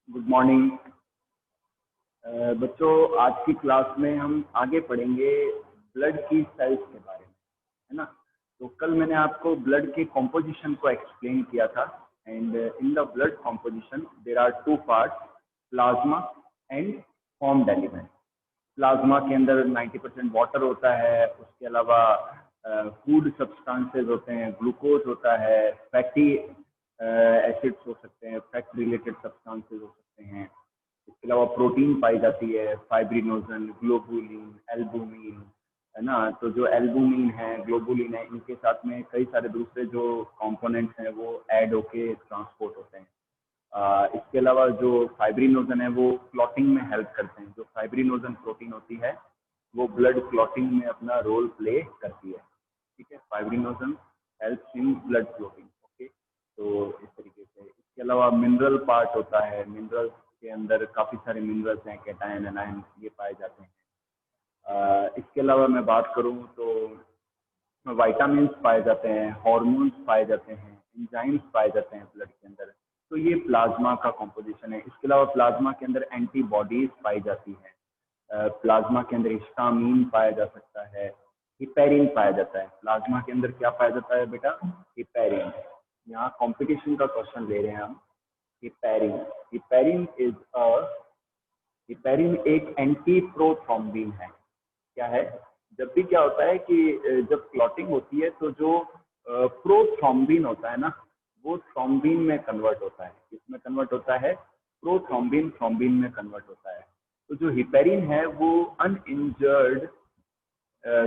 Good morning. बच्चों, आज की क्लास में हम आगे पढ़ेंगे ब्लड की सेल्स के बारे में, है ना। तो कल मैंने आपको ब्लड के कॉम्पोजिशन को एक्सप्लेन किया था। And in the blood composition there are two parts, plasma and formed element. Plasma के अंदर 90% वाटर होता है, उसके अलावा फूड सब्सटेंसेस होते हैं, ग्लूकोज होता है, फैटी एसिड्स हो सकते हैं, फैट रिलेटेड सब्सटेंसेस हो सकते हैं। इसके अलावा प्रोटीन पाई जाती है, फाइब्रिनोजन, ग्लोबुलिन, एल्बुमिन, है ना। तो जो एल्बुमिन है, ग्लोबुलिन है, इनके साथ में कई सारे दूसरे जो कंपोनेंट्स हैं वो ऐड होके ट्रांसपोर्ट होते हैं। इसके अलावा जो फाइब्रिनोजन है वो क्लॉटिंग में हेल्प करते हैं। जो फाइब्रिनोजन प्रोटीन होती है वो ब्लड क्लॉटिंग में अपना रोल प्ले करती है। ठीक है, fibrinogen helps in blood clotting. Okay, तो इस तरीके से इसके अलावा मिनरल पार्ट होता है। मिनरल्स के अंदर काफ़ी सारे मिनरल्स हैं, कैटायन, एनायन, ये पाए जाते हैं। इसके अलावा मैं बात करूँ तो विटामिन्स पाए जाते हैं, हार्मोन्स पाए जाते हैं, एंजाइम्स पाए जाते हैं ब्लड के अंदर। तो ये प्लाज्मा का कॉम्पोजिशन है। इसके अलावा प्लाज्मा के अंदर एंटीबॉडीज पाई जाती है। प्लाज्मा के अंदर हिस्टामीन पाया जा सकता है, हिपेरिन पाया जाता है। प्लाज्मा के अंदर क्या पाया जाता है बेटा? हिपेरिन। यहाँ कंपटीशन का क्वेश्चन ले रहे हैं हम। Heparin, heparin is a heparin एक एंटी प्रोथ्रोम्बिन है। क्या है? जब भी क्या होता है कि जब क्लॉटिंग होती है तो जो प्रोथ्रोम्बिन होता है ना, वो थ्रोम्बिन में कन्वर्ट होता है। किसमें कन्वर्ट होता है? प्रोथ्रोम्बिन थ्रोम्बिन में कन्वर्ट होता है। तो जो हिपेरिन है वो अनइंजर्ड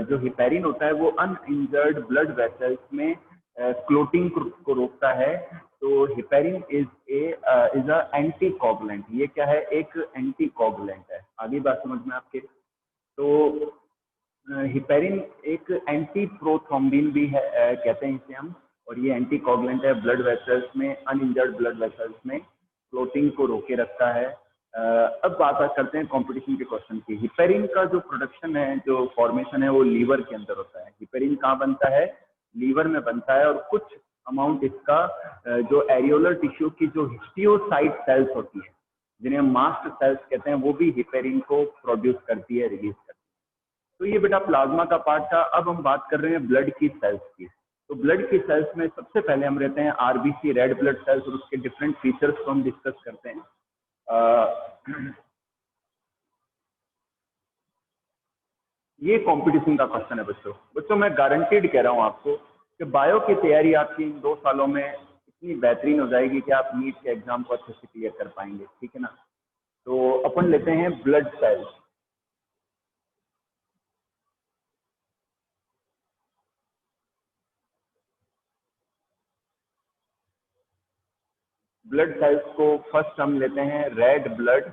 जो हिपेरिन होता है वो अनइंजर्ड ब्लड वेसल्स में क्लोटिंग को रोकता है। तो heparin is a anti coagulant. ये क्या है? एक एंटी कोगुलेंट है। आगे बात समझ में आपके? तो हिपेरिन एक एंटी प्रोथ्रोम्बिन भी है, कहते हैं इसे हम। और ये एंटी कोगुलेंट है, ब्लड वेसल्स में, अनइंजर्ड ब्लड वेसल्स में क्लोटिंग को रोके रखता है। अब बात करते हैं कंपटीशन के क्वेश्चन की। हिपेरिन का जो प्रोडक्शन है, जो फॉर्मेशन है, वो लीवर के अंदर होता है। हिपेरिन कहाँ बनता है? लीवर में बनता है। और कुछ अमाउंट इसका जो एरियोलर टिश्यू की जो हिस्टियोसाइट सेल्स होती है, जिन्हें हम मास्ट सेल्स कहते हैं, वो भी हिपेरिन को प्रोड्यूस करती है, रिलीज करती है। तो ये बेटा प्लाज्मा का पार्ट था। अब हम बात कर रहे हैं ब्लड की सेल्स की। तो ब्लड की सेल्स में सबसे पहले हम रहते हैं आरबीसी, रेड ब्लड सेल्स, और उसके डिफरेंट फीचर्स को हम डिस्कस करते हैं। ये कंपटीशन का क्वेश्चन है बच्चों। बच्चों मैं गारंटीड कह रहा हूँ आपको कि बायो की तैयारी आपकी इन 2 सालों में इतनी बेहतरीन हो जाएगी कि आप नीट के एग्जाम को अच्छे से क्लियर कर पाएंगे। ठीक है ना। तो अपन लेते हैं ब्लड सेल्स। ब्लड सेल्स को फर्स्ट हम लेते हैं red blood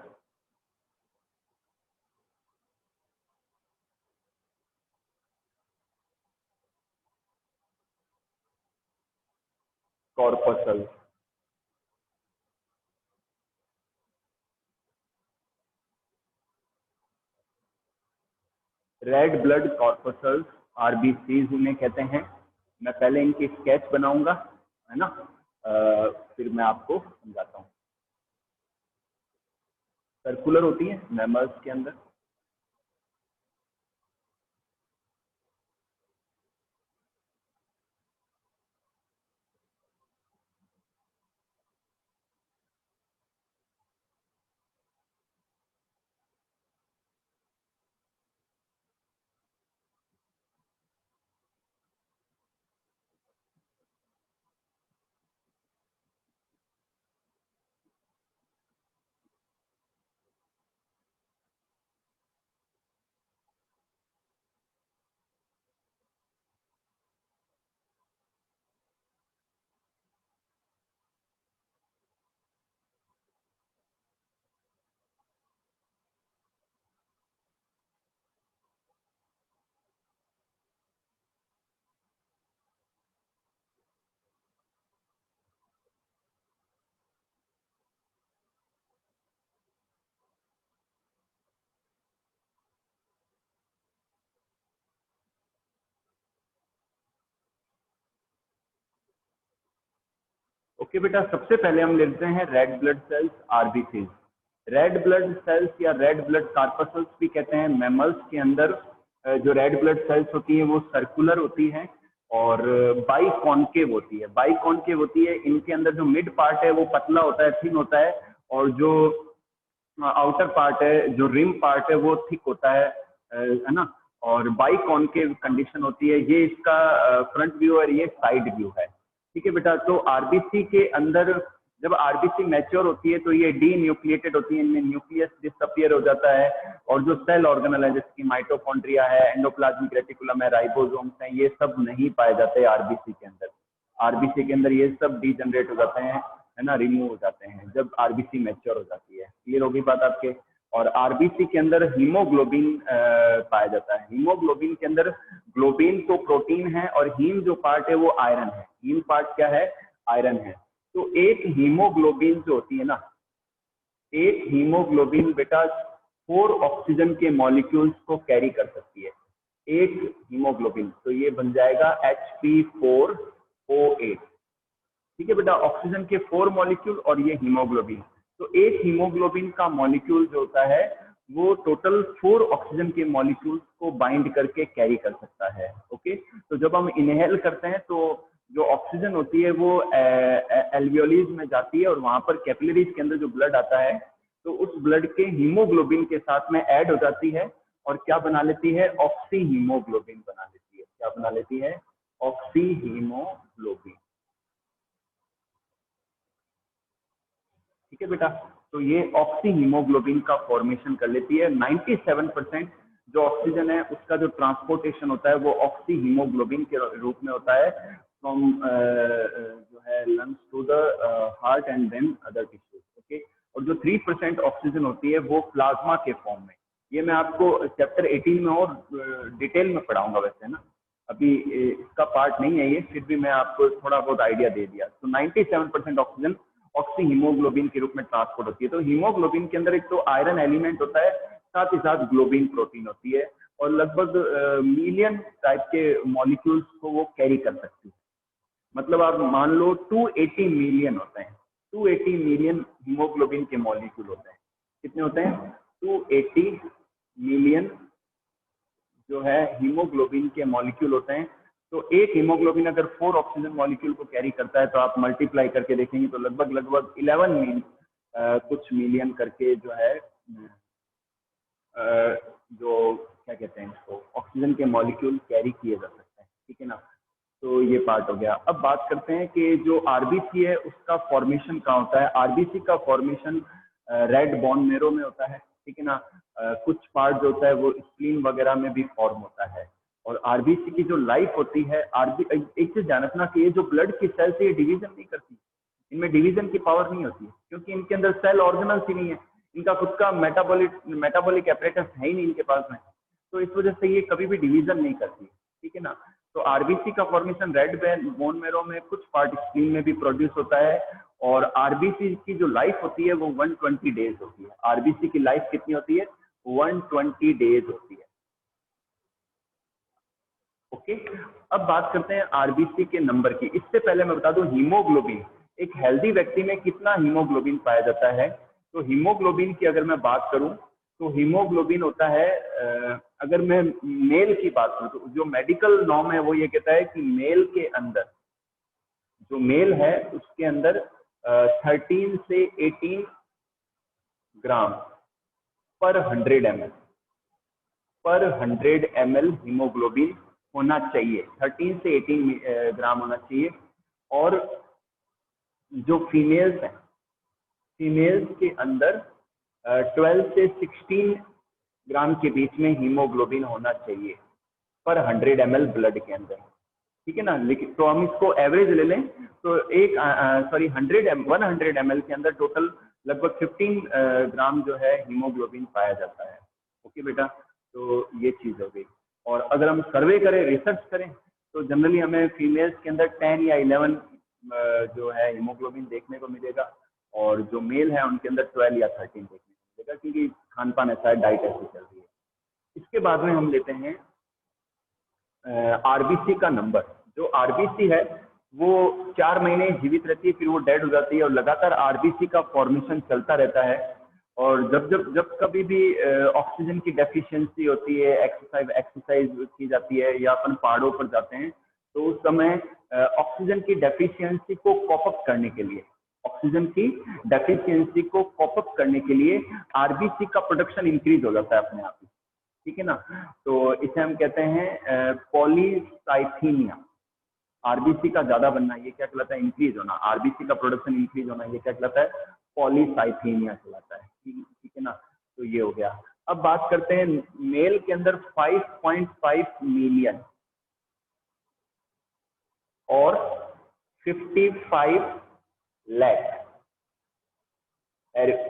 corpuscle. Red blood corpuscles, RBCs इन्हें कहते हैं। मैं पहले इनकी स्केच बनाऊंगा, है ना। फिर मैं आपको समझाता हूँ। सर्कुलर होती है मैमल्स के अंदर। ओके बेटा, सबसे पहले हम लेते हैं red blood cells, RBC. Red blood cells या रेड ब्लड कार्पसल्स भी कहते हैं। मैमल्स के अंदर जो रेड ब्लड सेल्स होती है वो सर्कुलर होती है और बाइकॉन्केव होती है। बाइकॉन्केव होती है, इनके अंदर जो मिड पार्ट है वो पतला होता है, थिन होता है, और जो आउटर पार्ट है, जो रिम पार्ट है, वो थिक होता है ना। और बाइकॉन्केव कंडीशन होती है। ये इसका फ्रंट व्यू और ये साइड व्यू है। ठीक है बेटा, तो आरबीसी के अंदर जब आरबीसी मैच्योर होती है तो ये डी न्यूक्लिएटेड होती है, इनमें न्यूक्लियस डिसअपियर हो जाता है, और जो सेल ऑर्गेनल है जैसे कि माइटोकॉन्ड्रिया है, एंडोप्लाज्मिक रेटिकुलम है, राइबोसोम्स हैं, ये सब नहीं पाए जाते आरबीसी के अंदर। आरबीसी के अंदर ये सब डीजनरेट हो जाते हैं, है ना, रिमूव हो जाते हैं जब आरबीसी मैच्योर हो जाती है। क्लियर होगी बात आपके? और आरबीसी के अंदर हीमोग्लोबिन पाया जाता है। हीमोग्लोबिन के अंदर ग्लोबिन तो प्रोटीन है और हीम जो पार्ट है वो आयरन है। हीम पार्ट क्या है? आयरन है। तो एक हीमोग्लोबिन जो होती है ना, एक हीमोग्लोबिन बेटा 4 ऑक्सीजन के मॉलिक्यूल्स को कैरी कर सकती है। एक हीमोग्लोबिन, तो ये बन जाएगा Hp4O8। ठीक है बेटा, ऑक्सीजन के 4 मॉलिक्यूल और ये हीमोग्लोबिन। तो एक हीमोग्लोबिन का मॉलिक्यूल जो होता है वो टोटल 4 ऑक्सीजन के मॉलिक्यूल्स को बाइंड करके कैरी कर सकता है। ओके, तो जब हम इनहेल करते हैं तो जो ऑक्सीजन होती है वो एल्वियोलीज में जाती है और वहां पर कैपिलरीज के अंदर जो ब्लड आता है तो उस ब्लड के हीमोग्लोबिन के साथ में ऐड हो जाती है और क्या बना लेती है? ऑक्सी हीमोग्लोबिन बना लेती है। क्या बना लेती है? Oxy haemoglobin. ठीक है बेटा, तो ये ऑक्सी हीमोग्लोबिन का फॉर्मेशन कर लेती है। 97% जो ऑक्सीजन है उसका जो ट्रांसपोर्टेशन होता है वो ऑक्सी हीमोग्लोबिन के रूप में होता है, फ्रॉम जो है lungs to the heart and then other tissues. Okay, और जो 3% ऑक्सीजन होती है वो प्लाज्मा के फॉर्म में। ये मैं आपको चैप्टर 18 में और डिटेल में पढ़ाऊंगा वैसे ना, अभी इसका पार्ट नहीं है ये, फिर भी मैं आपको थोड़ा बहुत आइडिया दे दिया। तो 97% ऑक्सीजन ऑक्सी हीमोग्लोबिन के रूप में ट्रांसपोर्ट होती है। तो हीमोग्लोबिन के अंदर एक तो आयरन एलिमेंट होता है, साथ ही साथ ग्लोबिन प्रोटीन होती है, और लगभग मिलियन टाइप के मॉलिक्यूल्स को वो कैरी कर सकती है। मतलब आप मान लो 280 मिलियन होते हैं, 280 मिलियन हीमोग्लोबिन के मॉलिक्यूल होते हैं। कितने होते हैं? 280 मिलियन जो है हीमोग्लोबिन के मॉलिक्यूल होते हैं। तो एक हीमोग्लोबिन अगर 4 ऑक्सीजन मॉलिक्यूल को कैरी करता है तो आप मल्टीप्लाई करके देखेंगे तो लगभग 11 कुछ मिलियन करके जो है जो क्या कहते हैं इसको, ऑक्सीजन के मॉलिक्यूल कैरी किए जा सकते हैं। ठीक है ना, तो ये पार्ट हो गया। अब बात करते हैं कि जो आरबीसी है उसका फॉर्मेशन कहाँ होता है। आरबीसी का फॉर्मेशन रेड बोन मेरो में होता है। ठीक है ना, कुछ पार्ट जो होता है वो स्प्लीन वगैरह में भी फॉर्म होता है। और आरबीसी की जो लाइफ होती है, एक चीज ध्यान रखना कि ये जो ब्लड की सेल्स है ये डिवीजन नहीं करती, इनमें डिवीजन की पावर नहीं होती है, क्योंकि इनके अंदर सेल ऑर्गेनल्स ही नहीं है, इनका खुद का मेटाबॉलिक एपरेटस है ही नहीं इनके पास में, तो इस वजह से ये कभी भी डिवीजन नहीं करती। ठीक है ना, तो आरबीसी का फॉर्मेशन रेड बोन मेरो में, कुछ पार्ट स्प्लीन में भी प्रोड्यूस होता है। और आरबीसी की जो लाइफ होती है वो 120 डेज होती है। आरबीसी की लाइफ कितनी होती है? 120 डेज होती है। ओके, अब बात करते हैं आरबीसी के नंबर की। इससे पहले मैं बता दूं हीमोग्लोबिन, एक हेल्दी व्यक्ति में कितना हीमोग्लोबिन पाया जाता है। तो हीमोग्लोबिन की अगर मैं बात करूं तो हीमोग्लोबिन होता है, अगर मैं मेल की बात करूं तो जो मेडिकल नॉर्म है वो ये कहता है कि मेल के अंदर, जो मेल है उसके अंदर 13 से 18 ग्राम पर 100 ml हीमोग्लोबिन होना चाहिए। 13 से 18 ग्राम होना चाहिए। और जो फीमेल्स हैं, फीमेल्स के अंदर 12 से 16 ग्राम के बीच में हीमोग्लोबिन होना चाहिए पर 100 ml ब्लड के अंदर। ठीक है ना, लेकिन तो हम इसको एवरेज ले लें तो 100 ml के अंदर टोटल लगभग 15 ग्राम जो है हीमोग्लोबिन पाया जाता है। ओके बेटा, तो ये चीज़ हो गई। और अगर हम सर्वे करें, रिसर्च करें, तो जनरली हमें फीमेल्स के अंदर 10 या 11 जो है हीमोग्लोबिन देखने को मिलेगा, और जो मेल है उनके अंदर 12 या 13 देखने को मिलेगा, क्योंकि खान पान ऐसा है, डाइट ऐसी चल रही है। इसके बाद में हम लेते हैं आरबीसी का नंबर। जो आरबीसी है वो 4 महीने जीवित रहती है, फिर वो डेड हो जाती है और लगातार आरबीसी का फॉर्मेशन चलता रहता है। और जब जब जब कभी भी ऑक्सीजन की डेफिशिएंसी होती है, एक्सरसाइज की जाती है या अपन पहाड़ों पर जाते हैं, तो उस समय ऑक्सीजन की डेफिशिएंसी को कॉपअप करने के लिए आरबीसी का प्रोडक्शन इंक्रीज हो जाता है अपने आप ही। ठीक है ना। तो इसे हम कहते हैं पॉलीसाइथीमिया। आरबीसी का ज्यादा बनना, ये क्या कहलाता है? इंक्रीज होना। आरबीसी का प्रोडक्शन इंक्रीज होना, ये क्या कहलाता है? पॉलीसाइथीमिया कहलाता है। ठीक है ना। तो ये हो गया। अब बात करते हैं मेल के अंदर 5.5 मिलियन और 55 लाख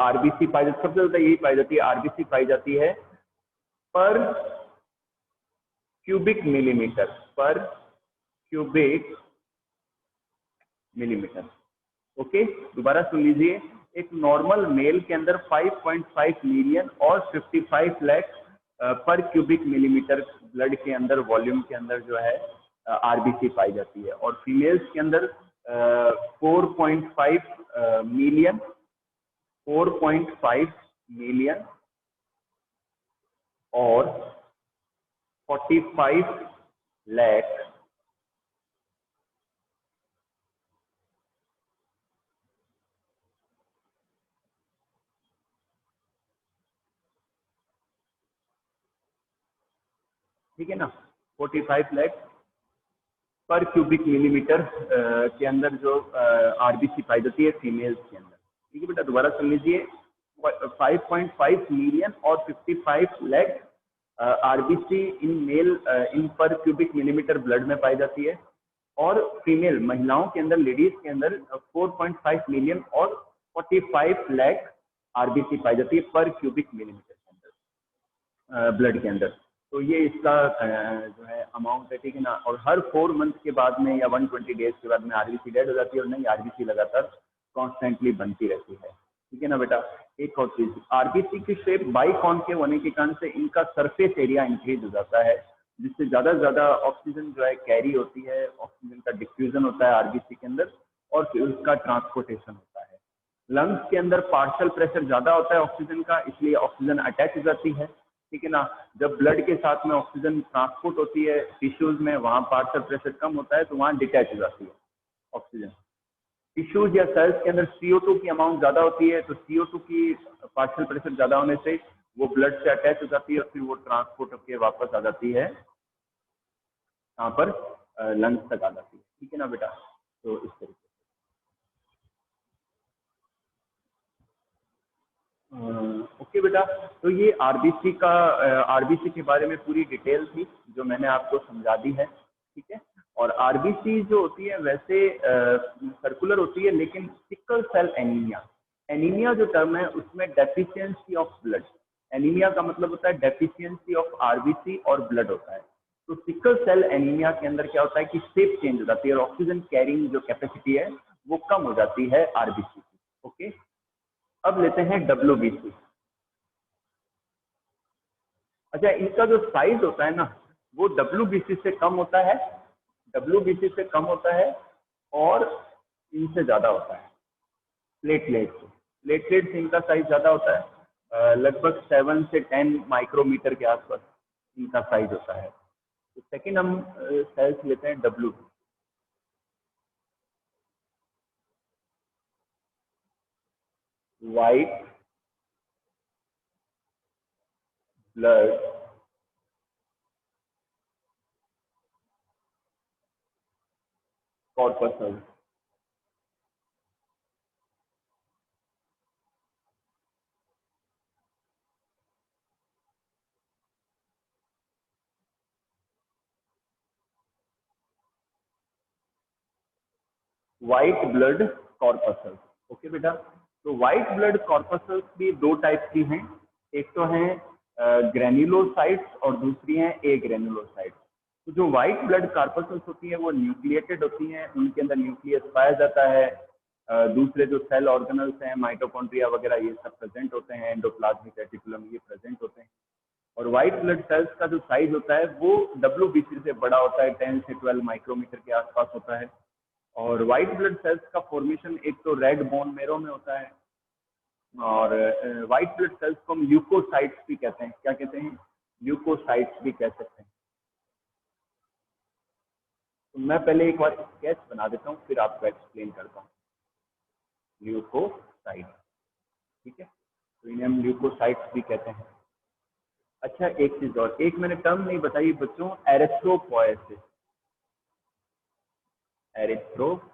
आरबीसी पाई जाती है। सबसे ज्यादा यही पाई जाती है, आरबीसी पाई जाती है पर क्यूबिक मिलीमीटर। ओके, दोबारा सुन लीजिए। एक नॉर्मल मेल के अंदर 5.5 मिलियन और 55 लाख पर क्यूबिक मिलीमीटर ब्लड के अंदर, वॉल्यूम के अंदर जो है आरबीसी पाई जाती है। और फीमेल्स के अंदर 4.5 मिलियन 4.5 मिलियन और 45 लाख ठीक है ना। 45 लाख पर क्यूबिक मिलीमीटर के अंदर जो आरबीसी पाई जाती है फीमेल्स के अंदर। ठीक है बेटा, दोबारा सुन लीजिए। 5.5 मिलियन और 55 लाख आरबीसी इन मेल इन पर क्यूबिक मिलीमीटर ब्लड में पाई जाती है। और फीमेल महिलाओं के अंदर, लेडीज के अंदर 4.5 मिलियन और 45 लाख आरबीसी पाई जाती है पर क्यूबिक मिलीमीटर के अंदर, ब्लड के अंदर। तो ये इसका जो है अमाउंट है। ठीक है ना। और हर 4 मंथ के बाद में या 120 डेज के बाद में आरबीसी डेड हो जाती है और नई आरबीसी लगातार कॉन्स्टेंटली बनती रहती है। ठीक है ना बेटा। एक और चीज, आरबीसी की शेप बाइकॉन्केव होने के कारण से इनका सरफेस एरिया इंक्रीज हो जाता है, जिससे ज्यादा से ज्यादा ऑक्सीजन जो है कैरी होती है, ऑक्सीजन का डिफ्यूजन होता है आरबीसी के अंदर और फिर उसका ट्रांसपोर्टेशन होता है। लंग्स के अंदर पार्शियल प्रेशर ज्यादा होता है ऑक्सीजन का, इसलिए ऑक्सीजन अटैच हो जाती है। ठीक है ना। जब ब्लड के साथ में ऑक्सीजन ट्रांसपोर्ट होती है टिश्यूज में, वहां पार्शियल प्रेशर कम होता है तो वहां डिटैच हो जाती है ऑक्सीजन। टिश्यूज या सेल्स के अंदर CO2 की अमाउंट ज्यादा होती है, तो CO2 की पार्शियल प्रेशर ज्यादा होने से वो ब्लड से अटैच हो जाती है और फिर वो ट्रांसपोर्ट होकर वापस आ जाती है यहाँ पर लंग्स तक आ जाती है। ठीक है ना बेटा। तो इस तरीके से ओके बेटा। तो ये आरबीसी के बारे में पूरी डिटेल थी जो मैंने आपको समझा दी है। ठीक है। और आरबीसी जो होती है वैसे सर्कुलर होती है, लेकिन सिकल सेल एनीमिया जो टर्म है उसमें डेफिशिएंसी ऑफ ब्लड, एनीमिया का मतलब होता है डेफिशिएंसी ऑफ आरबीसी और ब्लड होता है। तो सिकल सेल एनीमिया के अंदर क्या होता है कि शेप चेंज हो जाती है और ऑक्सीजन कैरिंग जो कैपेसिटी है वो कम हो जाती है आरबीसी की। ओके। अब लेते हैं डब्ल्यूबीसी। अच्छा, इनका जो साइज होता है ना वो डब्ल्यूबीसी से कम होता है, डब्ल्यूबीसी से कम होता है और इनसे ज्यादा होता है प्लेटलेट से इनका साइज ज्यादा होता है, लगभग 7 से 10 माइक्रोमीटर के आसपास इनका साइज होता है। तो सेकंड हम सेल्स लेते हैं W. White blood corpuscles. White blood corpuscles. Okay बेटा। तो व्हाइट ब्लड कॉर्पसल्स भी दो टाइप की हैं, एक तो है ग्रेन्युलोसाइट्स और दूसरी है ए ग्रेन्युलोसाइट्स। तो जो व्हाइट ब्लड कॉर्पसल्स होती है वो न्यूक्लिएटेड होती हैं, उनके अंदर न्यूक्लियस पाया जाता है, दूसरे जो सेल ऑर्गेनल्स हैं माइटोकॉन्ड्रिया वगैरह ये सब प्रेजेंट होते हैं, एंडोप्लाज्मिक रेटिकुलम ये प्रेजेंट होते हैं। और व्हाइट ब्लड सेल्स का जो साइज होता है वो डब्ल्यूबीसी से बड़ा होता है, 10 से 12 माइक्रोमीटर के आसपास होता है। और वाइट ब्लड सेल्स का फॉर्मेशन एक तो रेड बोन मेरो में होता है, और वाइट ब्लड सेल्स को हम ल्यूकोसाइट्स भी कहते हैं। क्या कहते हैं? ल्यूकोसाइट्स भी कह सकते हैं। तो मैं पहले एक बार स्केच बना देता हूँ, फिर आपको एक्सप्लेन करता हूँ। ल्यूकोसाइट, ठीक है, तो इन्हें हम ल्यूकोसाइट्स भी कहते हैं। अच्छा, एक चीज और, एक मैंने टर्म नहीं बताई बच्चों, एरेथ्रोपोएसिस। एरेथ्रोपोएसिस,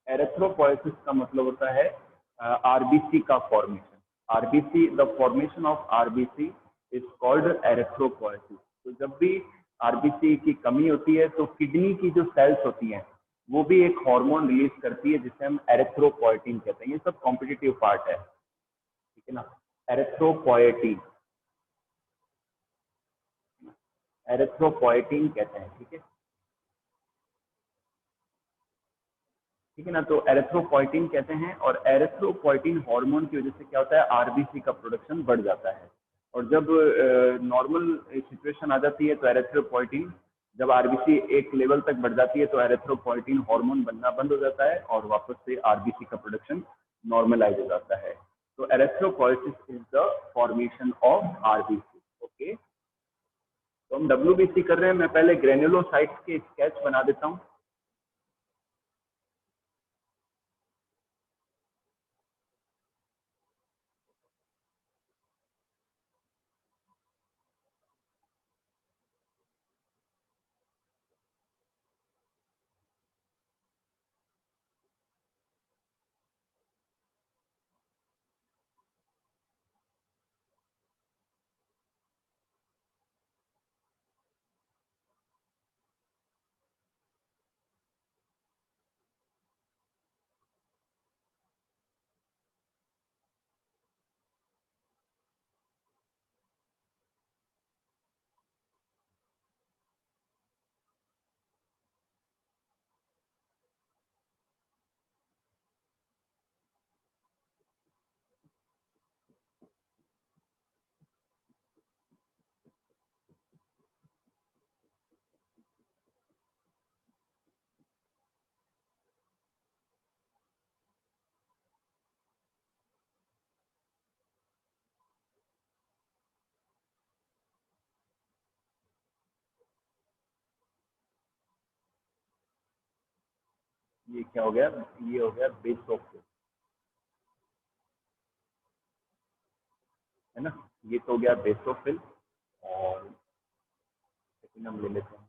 एरेथ्रोपोएसिस का मतलब होता है आरबीसी का formation. RBC, the formation of RBC is called erythropoiesis. तो जब भी आरबीसी की कमी होती है तो किडनी की जो सेल्स होती हैं वो भी एक हार्मोन रिलीज करती है जिसे हम एरेथ्रोपोएटिन कहते हैं। ये सब कॉम्पिटिटिव पार्ट है, ठीक है ना। एरेथ्रोपोएटिन, एरेथ्रोपोएटिन कहते हैं, ठीक है, ठीक है ना। तो एरेथ्रोपोइटिन कहते हैं, और एरेथ्रोपोइटिन हार्मोन की वजह से क्या होता है, आरबीसी का प्रोडक्शन बढ़ जाता है। और जब नॉर्मल सिचुएशन आ जाती है तो एरेथ्रोपोइटिन, जब आरबीसी एक लेवल तक बढ़ जाती है तो एरेथ्रोपोइटिन हार्मोन बनना बंद हो जाता है और वापस से आरबीसी का प्रोडक्शन नॉर्मलाइज हो जाता है। तो erythropoiesis is the formation of RBC. Okay, तो हम डब्ल्यूबीसी कर रहे हैं। मैं पहले ग्रेन्युलोसाइट्स के स्केच बना देता हूँ। ये क्या हो गया? ये हो गया बेसोफिल, है ना। ये तो हो गया बेसोफिल। और सेकंड हम ले लेते हैं।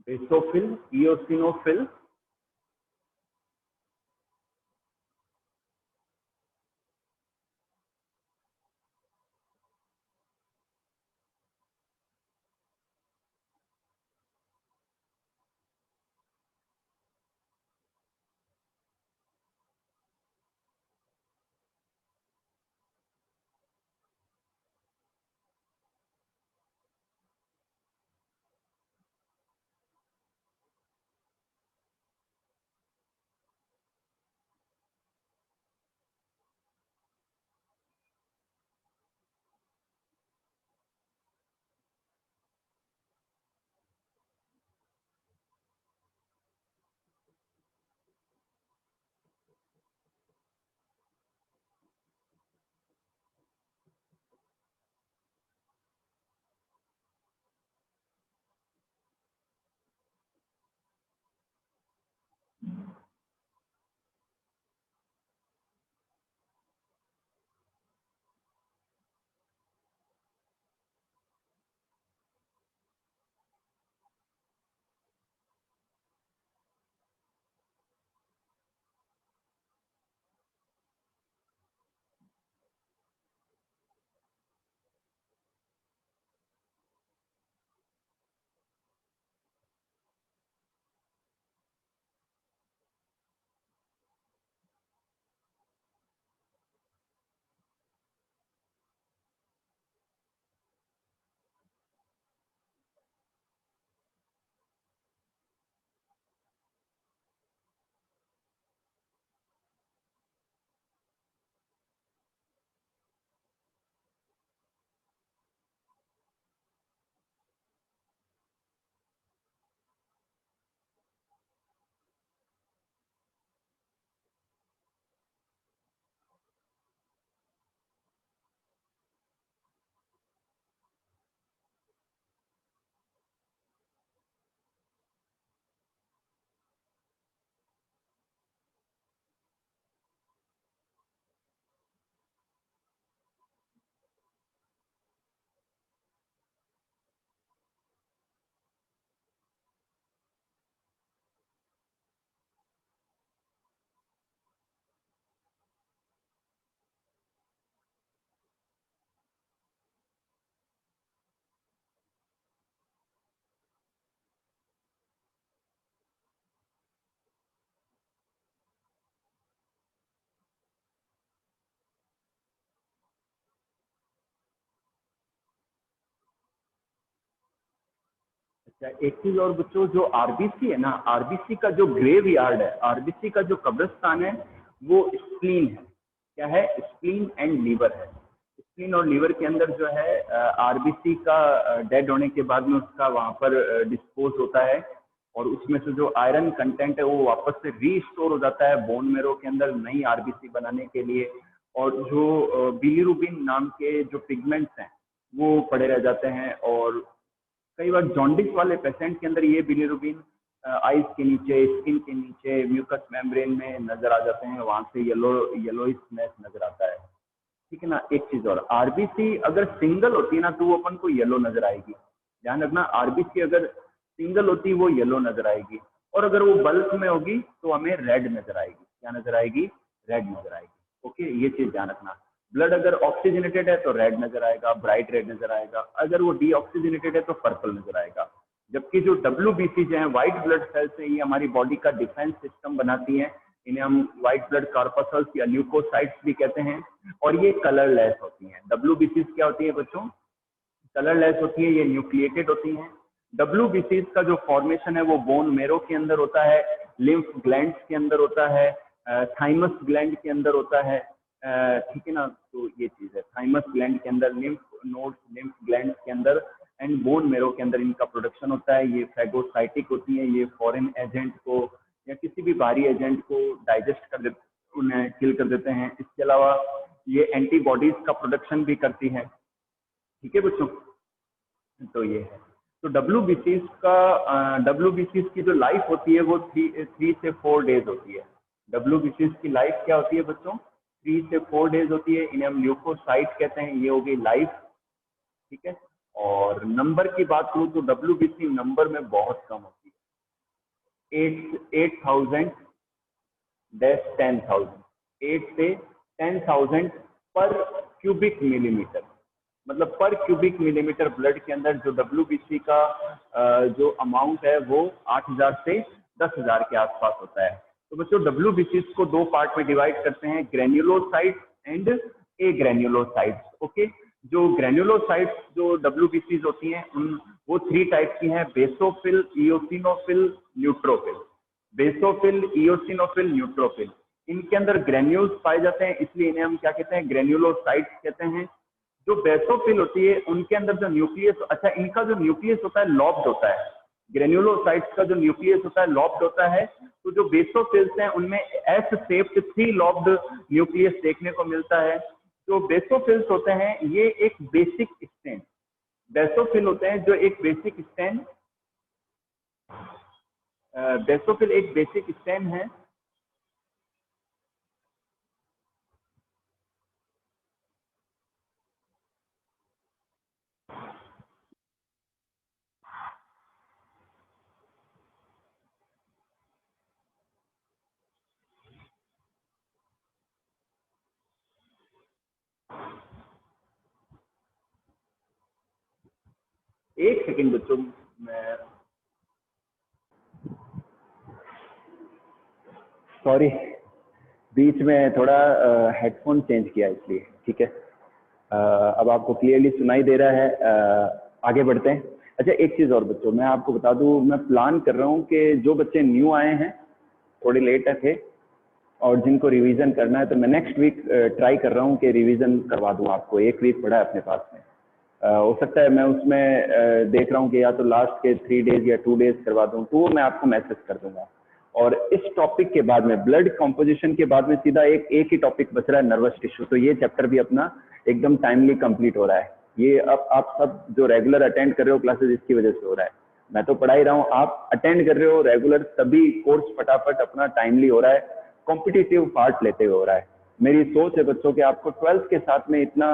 बेसोफिल, इयोसिनोफिल। क्या एक चीज और बच्चों, जो आरबीसी है ना, आरबीसी का जो ग्रेव यार्ड है, आरबीसी का जो कब्रिस्तान है, वो स्प्लीन है। क्या है? स्प्लीन एंड लीवर है। स्प्लीन और लीवर के अंदर जो है आरबीसी का डेड होने के बाद में उसका वहां पर डिस्पोज होता है, और उसमें से जो आयरन कंटेंट है वो वापस से रीस्टोर हो जाता है बोन मेरो के अंदर नई आरबीसी बनाने के लिए। और जो बिलीरुबिन नाम के जो पिगमेंट्स हैं वो पड़े रह जाते हैं। और कई बार जॉन्डिस वाले पेशेंट के अंदर ये बिलीरुबिन आइज के नीचे, स्किन के नीचे, म्यूकस मेम्ब्रेन में नजर आ जाते हैं, वहां से येलोइशनेस नजर आता है। ठीक है ना। एक चीज और, आरबीसी अगर सिंगल होती है ना तो वो अपन को येलो नजर आएगी। ध्यान रखना, आरबीसी अगर सिंगल होती है वो येलो नजर आएगी, और अगर वो बल्क में होगी तो हमें रेड नजर आएगी। क्या नजर आएगी? रेड नजर आएगी। ओके, ये चीज ध्यान रखना। ब्लड अगर ऑक्सीजनेटेड है तो रेड नजर आएगा, ब्राइट रेड नजर आएगा। अगर वो डीऑक्सीजनेटेड है तो पर्पल नजर आएगा। जबकि जो डब्ल्यूबीसी जो है, व्हाइट ब्लड सेल्स है, ये हमारी बॉडी का डिफेंस सिस्टम बनाती है। इन्हें हम व्हाइट ब्लड कॉर्पसल्स या ल्यूकोसाइट्स भी कहते हैं, और ये कलरलेस होती हैं। डब्ल्यूबीसी क्या होती है बच्चों? कलरलेस होती है, ये न्यूक्लिएटेड होती हैं। डब्ल्यूबीसी का जो फॉर्मेशन है वो बोन मेरो के अंदर होता है, लिम्फ ग्लैंड्स के अंदर होता है, थाइमस ग्लैंड के अंदर होता है। ठीक है ना। तो ये चीज है, थाइमस ग्लैंड के अंदर, लिम्फ नोड्स, लिम्फ ग्लैंड के अंदर एंड बोन मेरो के अंदर इनका प्रोडक्शन होता है। ये फैगोसाइटिक होती है, ये फॉरेन एजेंट को या किसी भी बाहरी एजेंट को डाइजेस्ट कर देते, उन्हें किल कर देते हैं। इसके अलावा ये एंटीबॉडीज का प्रोडक्शन भी करती है। ठीक है बच्चों, तो ये है। तो डब्ल्यूबीसीज की जो लाइफ होती है वो 3 से 4 डेज होती है। डब्ल्यूबीसीज की लाइफ क्या होती है बच्चों? 3 से 4 डेज होती है। इन्हें हम ल्यूकोसाइट कहते हैं। ये हो गई लाइफ। ठीक है। और नंबर की बात करूं तो डब्ल्यूबीसी नंबर में बहुत कम होती है। 8,000 10,000, 8 से 10,000 पर क्यूबिक मिलीमीटर, मतलब पर क्यूबिक मिलीमीटर ब्लड के अंदर जो डब्ल्यूबीसी का जो अमाउंट है वो 8,000 से 10,000 के आसपास होता है। तो बच्चों डब्ल्यूबीसी को 2 पार्ट में डिवाइड करते हैं, granulocytes and A granulocytes. Okay, जो ग्रेन्युलोसाइट्स जो डब्ल्यूबीसी होती हैं वो 3 टाइप की हैं, basophil, eosinophil, neutrophil. Basophil, eosinophil, neutrophil, इनके अंदर ग्रेन्यूल्स पाए जाते हैं, इसलिए इन्हें हम क्या कहते हैं? ग्रेन्युलोसाइट्स कहते हैं। जो बेसोफिल होती है उनके अंदर जो न्यूक्लियस, अच्छा इनका जो न्यूक्लियस होता है लॉब्ड होता है। ग्रेन्युलोसाइट्स का जो न्यूक्लियस होता है लॉब्ड होता है। तो जो बेसोफिल्स हैं उनमें एस शेप्ड 3 लॉब्ड न्यूक्लियस देखने को मिलता है। जो बेसोफिल्स होते हैं ये एक बेसिक स्टेन, बेसोफिल होते हैं जो एक बेसिक स्टेन, बेसोफिल एक बेसिक स्टेन है। एक सेकंड बच्चों, मैं सॉरी, बीच में थोड़ा हेडफोन चेंज किया इसलिए। ठीक है, अब आपको क्लियरली सुनाई दे रहा है। आगे बढ़ते हैं। अच्छा एक चीज़ और बच्चों, मैं आपको बता दूं, मैं प्लान कर रहा हूं कि जो बच्चे न्यू आए हैं, थोड़े लेट थे, और जिनको रिवीजन करना है, तो मैं नेक्स्ट वीक ट्राई कर रहा हूं कि रिवीजन करवा दूं आपको। 1 वीक पड़ा है अपने पास में, हो सकता है मैं उसमें देख रहा हूं कि या तो लास्ट के 3 डेज या 2 डेज करवा दूं, तो वो मैं आपको मैसेज कर दूंगा। और इस टॉपिक के बाद में, ब्लड कॉम्पोजिशन के बाद में सीधा एक ही टॉपिक बच रहा है, नर्वस टिश्यू। तो ये चैप्टर भी अपना एकदम टाइमली कंप्लीट हो रहा है। ये अब आप सब जो रेगुलर अटेंड कर रहे हो क्लासेस, इसकी वजह से हो रहा है। मैं तो पढ़ा ही रहा हूँ, आप अटेंड कर रहे हो रेगुलर, तभी कोर्स फटाफट अपना टाइमली हो रहा है, कॉम्पिटिटिव पार्ट लेते हुए हो रहा है। मेरी सोच है बच्चों कि आपको 12th के साथ में इतना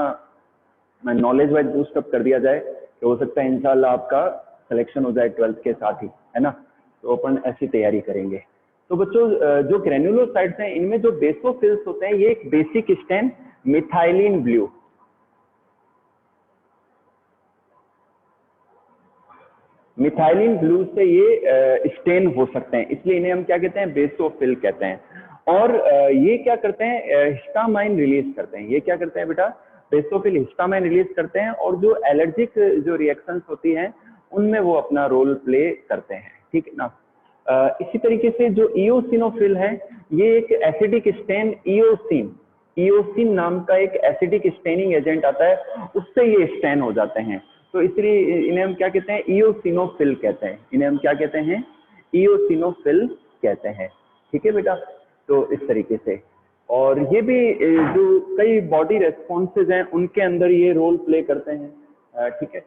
नॉलेज वाइज बूस्ट अप कर दिया जाए कि हो सकता है इंशाल्लाह आपका सिलेक्शन हो जाए 12th के साथ ही, है ना। तो अपन ऐसी तैयारी करेंगे। तो बच्चों जो ग्रेन्युलोसाइट्स हैं, इनमें जो बेसोफिल्स होते हैं, ये एक basic stain methylene blue, methylene blue से ये स्टेन हो सकते हैं, इसलिए इन्हें हम क्या कहते हैं? बेसोफिल कहते हैं। और ये क्या करते हैं? हिस्टामाइन रिलीज करते हैं। ये क्या करते हैं बेटा? बेसोफिल हिस्टामाइन रिलीज करते हैं, और जो एलर्जिक जो रिएक्शंस होती हैं उनमें वो अपना रोल प्ले करते हैं, ठीक है ना। इसी तरीके से जो इओसिनोफिल है, ये एक एसिडिक स्टेन इओसिन नाम का एक एसिडिक स्टेनिंग एजेंट आता है, उससे ये स्टेन हो जाते हैं। तो इसलिए इन्हें हम क्या कहते हैं, इओसिनोफिल कहते हैं। इन्हें हम क्या कहते हैं, इओसिनोफिल कहते हैं, ठीक है बेटा। तो इस तरीके से, और ये भी जो कई बॉडी रेस्पॉन्सेज हैं उनके अंदर ये रोल प्ले करते हैं, ठीक है।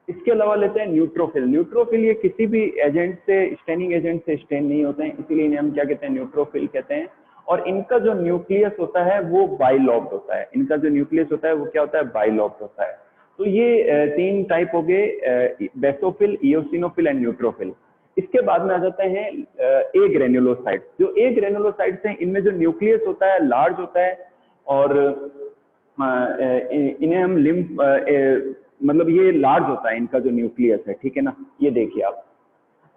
इसके अलावा लेते हैं न्यूट्रोफिल। न्यूट्रोफिल ये किसी भी एजेंट से, स्टेनिंग एजेंट से स्टेन नहीं होते हैं, इसीलिए इन्हें हम क्या कहते हैं, न्यूट्रोफिल कहते हैं। और इनका जो न्यूक्लियस होता है वो बाइलॉब्ड होता है। इनका जो न्यूक्लियस होता है वो क्या होता है, बाइलॉब्ड होता है। तो ये तीन टाइप हो गए, बेसोफिल, इओसिनोफिल एंड न्यूट्रोफिल। इसके बाद में आ जाते हैं ए ग्रेन्युलोसाइट्स। जो ए ग्रेन्युलोसाइट्स हैं, इनमें जो न्यूक्लियस होता है लार्ज होता है, और इन्हें हम मतलब ये लार्ज होता है इनका जो न्यूक्लियस है, ठीक है ना। ये देखिए आप,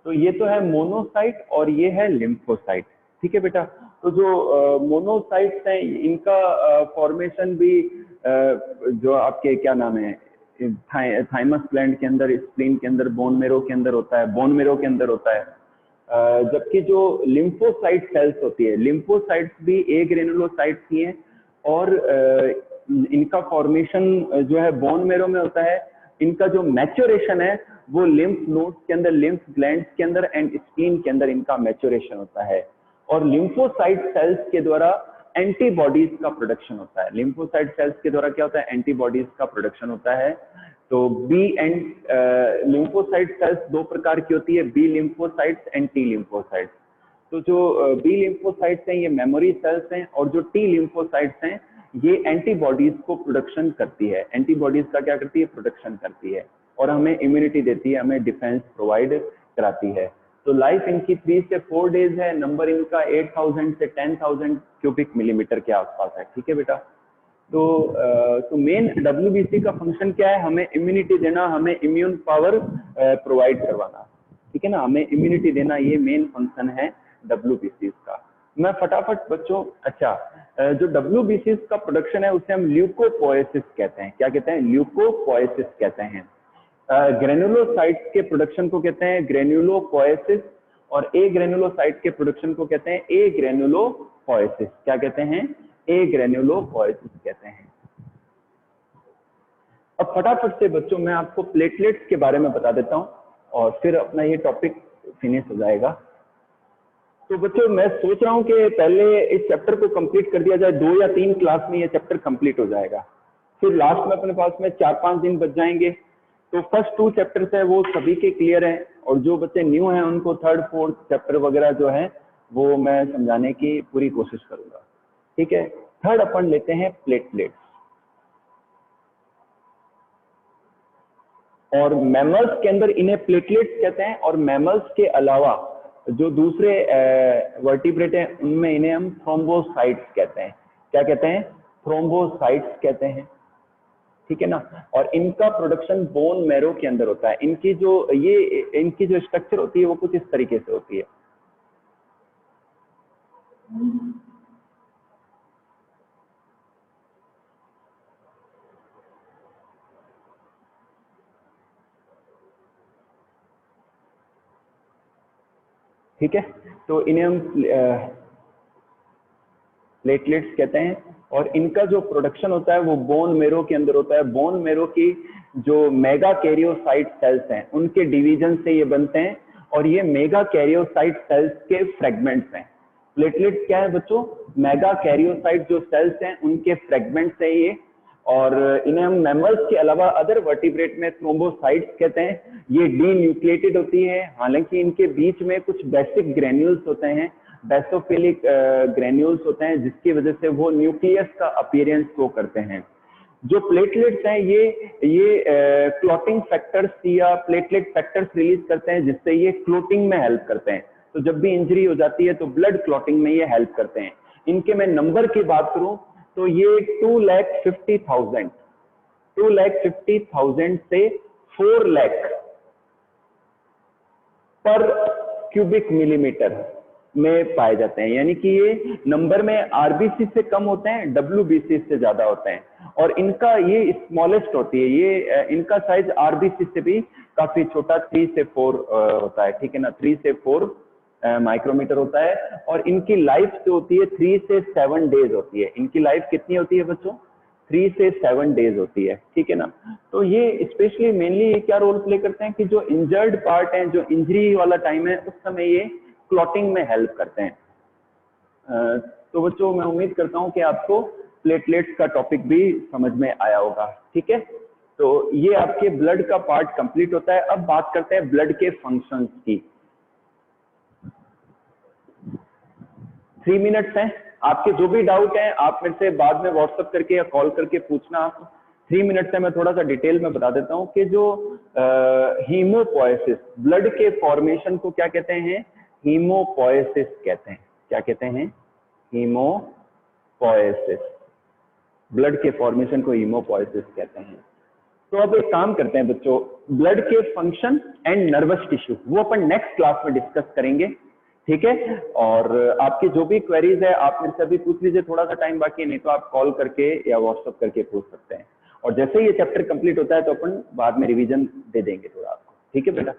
तो ये तो है मोनोसाइट और ये है लिम्फोसाइट, ठीक है बेटा। तो जो मोनोसाइट्स हैं, इनका फॉर्मेशन भी जो आपके क्या नाम है, थाइमस ग्लैंड के अंदर, स्प्लीन के अंदर, बोन मेरो के अंदर होता है, बोन मेरो के अंदर होता है। जबकि जो लिम्फोसाइट सेल्स होती है, लिम्फोसाइट्स भी ए ग्रेनुलोसाइट्स ही हैं, और इनका फॉर्मेशन जो है बोन मेरो में होता है। इनका जो मैच्योरेशन है वो लिम्फ नोड्स के अंदर, लिम्फ ग्लैंड्स के अंदर एंड स्प्लीन के अंदर इनका मैच्योरेशन होता है। और लिम्फोसाइट सेल्स के द्वारा एंटीबॉडीज का प्रोडक्शन होता है। लिम्फोसाइट सेल्स के द्वारा क्या होता है, एंटीबॉडीज का प्रोडक्शन होता है। तो बी एंड लिम्फोसाइट सेल्स दो प्रकार की होती है, B lymphocytes and T lymphocytes. तो जो बी लिम्फोसाइट्स हैं ये मेमोरी सेल्स हैं, और जो टी लिम्फोसाइट्स हैं ये एंटीबॉडीज को प्रोडक्शन करती है। एंटीबॉडीज का क्या करती है, प्रोडक्शन करती है, और हमें इम्यूनिटी देती है, हमें डिफेंस प्रोवाइड कराती है। तो लाइफ इनकी 3 से 4 डेज है। नंबर इनका 8000 से 10000 क्यूबिक मिलीमीटर के आसपास है, ठीक है बेटा। तो मेन डब्ल्यूबीसी का फंक्शन क्या है, हमें इम्यूनिटी देना, हमें इम्यून पावर प्रोवाइड करवाना, ठीक है ना। हमें इम्यूनिटी देना, ये मेन फंक्शन है डब्ल्यूबीसी का। मैं फटाफट बच्चों, अच्छा, जो डब्ल्यूबीसी का प्रोडक्शन है उसे हम ल्यूकोपोएसिस कहते हैं। क्या कहते हैं, ल्यूकोपोएसिस कहते हैं। ग्रेनुलोसाइट्स के प्रोडक्शन को कहते हैं ग्रेनुलोपोएसिस, और ए ग्रेनुलोसाइट के प्रोडक्शन को कहते हैं ए ग्रेनुलोपोएसिस। क्या कहते हैं, ए ग्रेनुलोपोएसिस कहते हैं। अब फटाफट से बच्चों मैं आपको प्लेटलेट्स के बारे में बता देता हूं, और फिर अपना ये टॉपिक फिनिश हो जाएगा। तो बच्चों मैं सोच रहा हूं कि पहले इस चैप्टर को कंप्लीट कर दिया जाए, 2 या 3 क्लास में ये चैप्टर कंप्लीट हो जाएगा। फिर लास्ट में अपने पास में 4-5 दिन बच जाएंगे। तो फर्स्ट 2 चैप्टर्स है वो सभी के क्लियर हैं, और जो बच्चे न्यू हैं उनको 3rd 4th चैप्टर वगैरह जो है वो मैं समझाने की पूरी कोशिश करूंगा, ठीक है। थर्ड अपन लेते हैं प्लेटलेट्स। और मैमल्स के अंदर इन्हें प्लेटलेट्स कहते हैं, और मैमल्स के अलावा जो दूसरे वर्टिब्रेट हैं उनमें इन्हें हम थ्रोम्बोसाइट्स कहते हैं। क्या कहते हैं, थ्रोम्बोसाइट्स कहते हैं, ठीक है ना। और इनका प्रोडक्शन बोन मैरो के अंदर होता है। इनकी जो स्ट्रक्चर होती है वो कुछ इस तरीके से होती है। ठीक है, तो इन्हें हम प्लेटलेट्स कहते हैं, और इनका जो प्रोडक्शन होता है वो बोन मेरो के अंदर होता है। बोन मेरो की जो मेगा कैरियोसाइट सेल्स हैं उनके डिवीजन से ये बनते हैं, और ये मेगा कैरियोसाइट सेल्स के फ्रेगमेंट्स हैं। प्लेटलेट्स क्या है बच्चों, मेगा कैरियोसाइट जो सेल्स हैं उनके फ्रेगमेंट्स है ये। और इन्हें हम मैमल्स के अलावा अदर वर्टिब्रेट में थ्रोम्बोसाइट्स कहते हैं। ये डी न्यूक्लिएटेड होती है, हालांकि इनके बीच में कुछ बेसिक ग्रेन्यूल्स होते हैं, बेसोफिलिक ग्रेन्यूल्स होते हैं, जिसकी वजह से वो न्यूक्लियस का अपीयरेंस शो करते हैं। जो प्लेटलेट्स हैं ये क्लॉटिंग फैक्टर्स या प्लेटलेट फैक्टर्स रिलीज करते हैं, जिससे ये क्लॉटिंग में हेल्प करते हैं। तो जब भी इंजरी हो जाती है तो ब्लड क्लॉटिंग में ये हेल्प करते हैं। इनके मैं नंबर की बात करूं तो ये 2,50,000 से 4 लाख पर क्यूबिक मिलीमीटर में पाए जाते हैं। यानी कि ये नंबर में आरबीसी से कम होते हैं, डब्ल्यूबीसी से ज्यादा होते हैं। और इनका ये स्मॉलेस्ट होती है, ये इनका साइज आरबीसी से भी काफी छोटा 3 से 4 होता है, ठीक है ना, 3 से 4 माइक्रोमीटर होता है। और इनकी लाइफ जो होती है 3 से 7 डेज होती है। इनकी लाइफ कितनी होती है बच्चों? 3 से 7 डेज होती है, ठीक है ना। तो ये स्पेशली मेनली क्या रोल प्ले करते हैं कि जो इंजर्ड पार्ट है, जो इंजरी वाला टाइम है, उस समय ये क्लॉटिंग में हेल्प करते हैं। तो बच्चों मैं उम्मीद करता हूं कि आपको प्लेटलेट्स का टॉपिक भी समझ में आया होगा, ठीक है। तो ये आपके ब्लड का पार्ट कंप्लीट होता है। अब बात करते हैं ब्लड के फंक्शंस की। 3 मिनट्स हैं, आपके जो भी डाउट हैं आप मेरे से बाद में व्हाट्सएप करके या कॉल करके पूछना। आप 3 मिनट से मैं थोड़ा सा डिटेल में बता देता हूं कि जो हीमोपोएसिस, ब्लड के फॉर्मेशन को क्या कहते हैं? हीमोपोएसिस कहते हैं। क्या कहते हैं? हीमोपोएसिस। ब्लड के फॉर्मेशन को हीमोपोएसिस कहते हैं। तो अब एक काम करते हैं बच्चों, ब्लड के फंक्शन एंड नर्वस टिश्यू वो अपन नेक्स्ट क्लास में डिस्कस करेंगे, ठीक है। और आपकी जो भी क्वेरीज है आप मेरे से अभी पूछ लीजिए, थोड़ा सा टाइम बाकी है, नहीं तो आप कॉल करके या व्हाट्सएप करके पूछ सकते हैं। और जैसे ही ये चैप्टर कंप्लीट होता है तो अपन बाद में रिवीजन दे देंगे थोड़ा आपको, ठीक है बेटा।